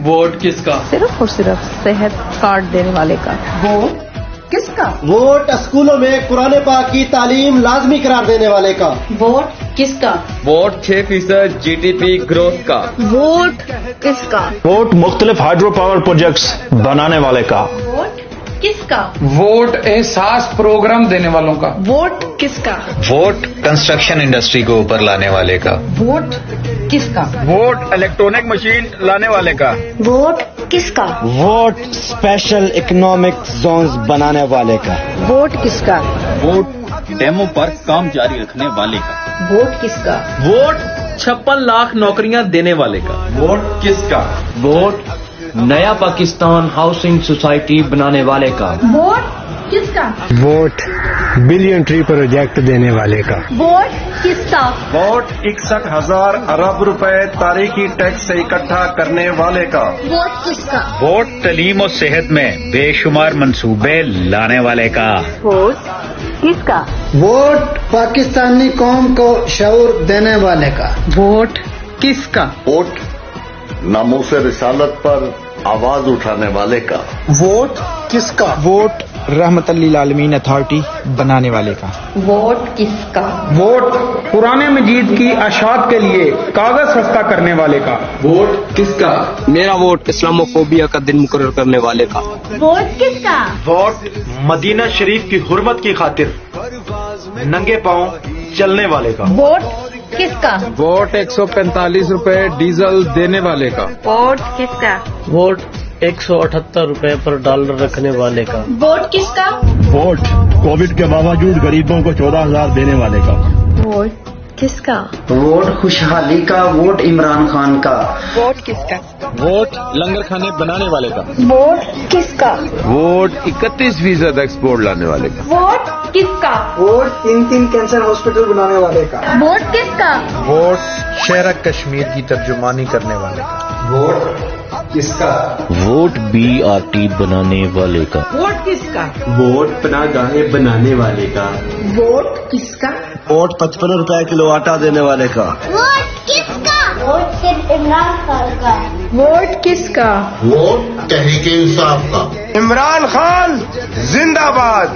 Vote کس کا؟ صرف اور صرف صحت کارڈ دینے والے کا۔ ووٹ کس کا؟ ووٹ اسکولوں میں قرآن پاک کی تعلیم لازمی قرار دینے والے کا۔ ووٹ کس کا؟ ووٹ 6% GDP گروتھ کا۔ ووٹ کس کا؟ ووٹ مختلف ہائیڈرو پاور پروجیکٹس بنانے والے کا۔ ووٹ کس کا؟ ووٹ احساس پروگرام دینے والوں کا۔ ووٹ کس کا؟ ووٹ کنسٹرکشن انڈسٹری کو اوپر لانے والے کا۔ ووٹ کس کا؟ ووٹ الیکٹرانک مشین لانے والے کا۔ ووٹ کس کا؟ ووٹ اسپیشل اکنامک زونز بنانے والے کا۔ ووٹ کس کا؟ ووٹ ڈیمو پر کام جاری رکھنے والے کا۔ ووٹ کس کا؟ ووٹ 56 لاکھ نوکریاں دینے والے کا۔ ووٹ کس کا؟ ووٹ نیا پاکستان ہاؤسنگ سوسائٹی بنانے والے کا۔ ووٹ کس کا؟ ووٹ بلین ٹری پروجیکٹ دینے والے کا۔ ووٹ کس کا؟ ووٹ 61,000 ارب روپے تاریخی ٹیکس سے اکٹھا کرنے والے کا۔ ووٹ کس کا؟ ووٹ تعلیم و صحت میں بے شمار منصوبے لانے والے کا۔ ووٹ کس کا؟ ووٹ پاکستانی قوم کو شعور دینے والے کا۔ ووٹ کس کا؟ ووٹ ناموس رسالت پر آواز اٹھانے والے کا۔ ووٹ کس کا؟ ووٹ رحمت للعالمین اتھارٹی بنانے والے کا۔ ووٹ کس کا؟ ووٹ قرآن مجید کی اشاعت کے لیے کاغذ سستا کرنے والے کا۔ ووٹ کس کا؟ میرا ووٹ اسلاموفوبیا کا دن مقرر کرنے والے کا۔ ووٹ کس کا؟ ووٹ مدینہ شریف کی حرمت کی خاطر ننگے پاؤں چلنے والے کا۔ ووٹ کس کا؟ ووٹ 145 روپے ڈیزل دینے والے کا۔ ووٹ کس کا؟ ووٹ 178 روپے پر ڈالر رکھنے والے کا۔ ووٹ کس کا؟ ووٹ کووڈ کے باوجود غریبوں کو 14,000 دینے والے کا۔ ووٹ کس کا؟ ووٹ خوشحالی کا۔ ووٹ عمران خان کا۔ ووٹ کس کا؟ ووٹ لنگر کھانے بنانے والے کا۔ ووٹ کس کا؟ ووٹ 31% ایکسپورٹ لانے والے کا۔ ووٹ کس کا؟ ووٹ 3 کینسر ہاسپٹل بنانے والے کا۔ ووٹ کس کا؟ ووٹ شہر کشمیر کی ترجمانی کرنے والے کا۔ ووٹ کس کا؟ ووٹ BRT بنانے والے کا۔ ووٹ کس کا؟ ووٹ پناہ گاہیں بنانے والے کا۔ ووٹ کس کا؟ ووٹ 55 روپے کلو آٹا دینے والے کا۔ ووٹ کس کا؟ ووٹ صرف عمران خان کا۔ ووٹ کس کا؟ ووٹ تحریک انصاف کا۔ عمران خان زندہ باد۔